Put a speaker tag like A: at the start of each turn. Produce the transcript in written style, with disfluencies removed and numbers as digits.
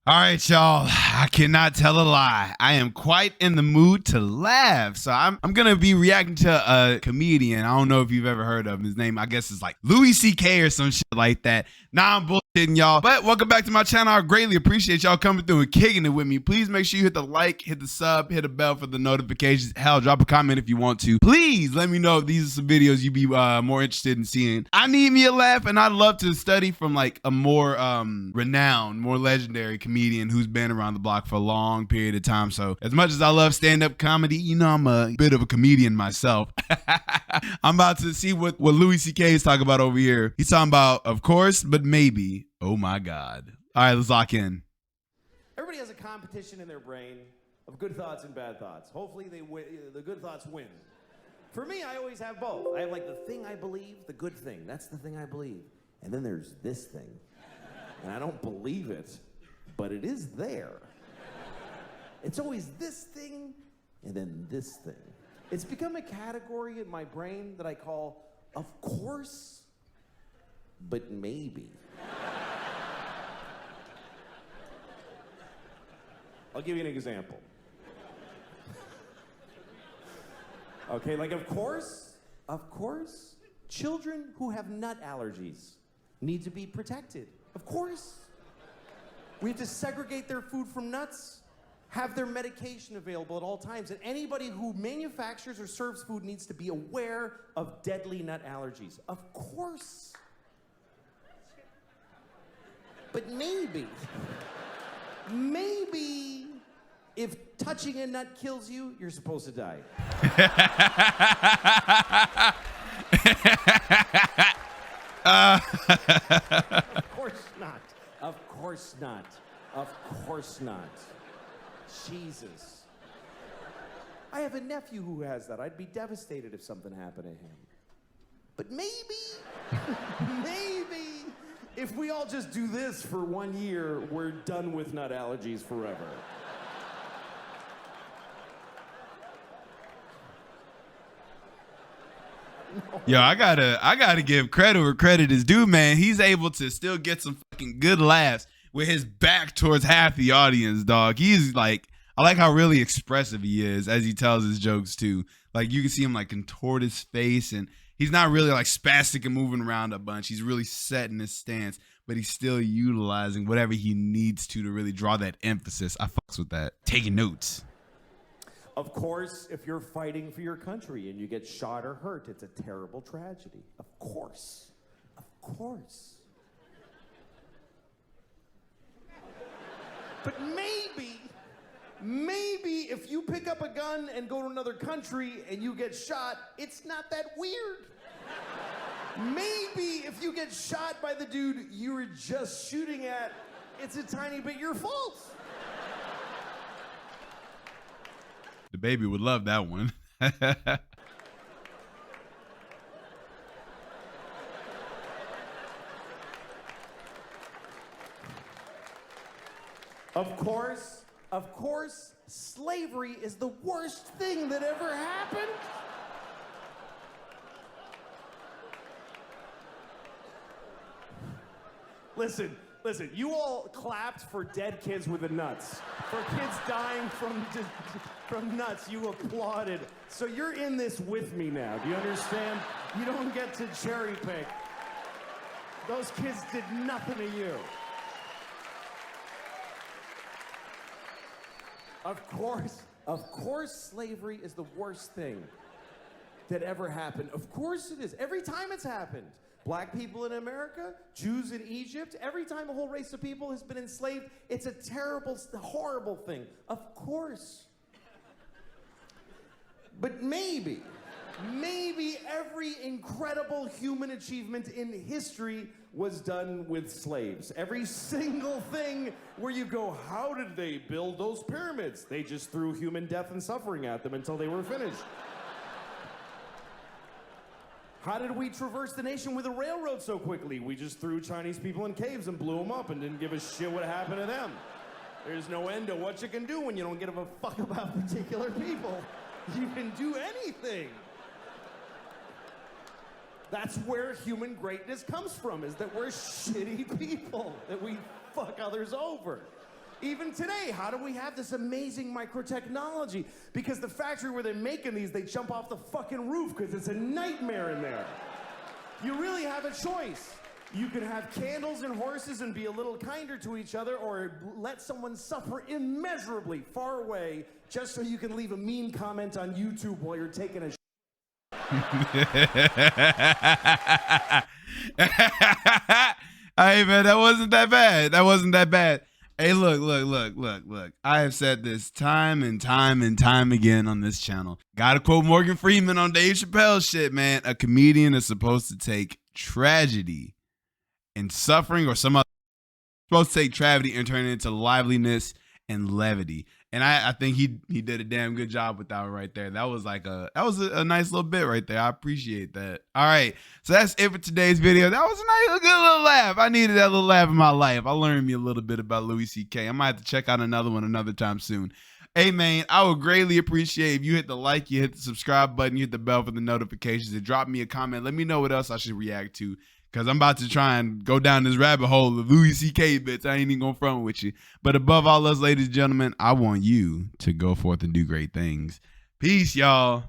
A: All right, y'all. I cannot tell a lie. I am quite in the mood to laugh. So I'm gonna be reacting to a comedian. I don't know if you've ever heard of him. His name, I guess, is like Louis C.K. or some shit like that. Nah, I'm bullshitting y'all. But welcome back to my channel. I greatly appreciate y'all coming through and kicking it with me. Please make sure you hit the like, hit the sub, hit the bell for the notifications. Hell, drop a comment if you want to. Please let me know if these are some videos you'd be more interested in seeing. I need me a laugh, and I'd love to study from like a more renowned, more legendary comedian who's been around the block for a long period of time. So as much as I love stand-up comedy, you know I'm a bit of a comedian myself. I'm about to see what Louis C.K. is talking about over here. He's talking about, of course, but maybe. Oh my God. All right, let's lock in.
B: Everybody has a competition in their brain of good thoughts and bad thoughts. Hopefully the good thoughts win. For me, I always have both. I have like the thing I believe, the good thing. That's the thing I believe. And then there's this thing. And I don't believe it, but it is there. It's always this thing and then this thing. It's become a category in my brain that I call, of course, but maybe. I'll give you an example. Okay, like of course, children who have nut allergies need to be protected. Of course. We have to segregate their food from nuts, have their medication available at all times, and anybody who manufactures or serves food needs to be aware of deadly nut allergies. Of course. But maybe if touching a nut kills you, you're supposed to die. Of course not. Of course not. Of course not. Jesus. I have a nephew who has that. I'd be devastated if something happened to him. But maybe, maybe, if we all just do this for 1 year, we're done with nut allergies forever.
A: Yo, I gotta give credit where credit is due, man. He's able to still get some fucking good laughs with his back towards half the audience, dog. He's like, I like how really expressive he is as he tells his jokes too. Like you can see him like contort his face, and he's not really like spastic and moving around a bunch. He's really set in his stance, but he's still utilizing whatever he needs to really draw that emphasis. I fucks with that. Taking notes.
B: Of course, if you're fighting for your country and you get shot or hurt, it's a terrible tragedy. Of course. Of course. But maybe if you pick up a gun and go to another country and you get shot, it's not that weird. Maybe if you get shot by the dude you were just shooting at, it's a tiny bit your fault.
A: The baby would love that one.
B: Of course, slavery is the worst thing that ever happened. Listen, you all clapped for dead kids with the nuts. For kids dying from nuts, you applauded. So you're in this with me now, do you understand? You don't get to cherry pick. Those kids did nothing to you. Of course slavery is the worst thing that ever happened. Of course it is. Every time it's happened. Black people in America, Jews in Egypt, every time a whole race of people has been enslaved, it's a terrible, horrible thing. Of course. But maybe every incredible human achievement in history was done with slaves. Every single thing where you go, how did they build those pyramids? They just threw human death and suffering at them until they were finished. How did we traverse the nation with a railroad so quickly? We just threw Chinese people in caves and blew them up and didn't give a shit what happened to them. There's no end to what you can do when you don't give a fuck about particular people. You can do anything. That's where human greatness comes from, is that we're shitty people, that we fuck others over. Even today, how do we have this amazing microtechnology? Because the factory where they're making these, they jump off the fucking roof because it's a nightmare in there. You really have a choice. You can have candles and horses and be a little kinder to each other, or let someone suffer immeasurably far away just so you can leave a mean comment on YouTube while you're taking a
A: Hey man, that wasn't that bad. That wasn't that bad. Hey, look. I have said this time and time and time again on this channel. Gotta quote Morgan Freeman on Dave Chappelle's shit, man. A comedian is supposed to take tragedy and suffering, or some other, supposed to take tragedy and turn it into liveliness and levity. And I think he did a damn good job with that one right there. That was like a nice little bit right there. I appreciate that. All right, so that's it for today's video. That was a good little laugh. I needed that little laugh in my life. I learned me a little bit about Louis C.K. I might have to check out another one another time soon. Hey man, I would greatly appreciate if you hit the like, you hit the subscribe button, you hit the bell for the notifications, and drop me a comment. Let me know what else I should react to, because I'm about to try and go down this rabbit hole of Louis C.K. bits. I ain't even gonna front with you. But above all else, ladies and gentlemen, I want you to go forth and do great things. Peace, y'all.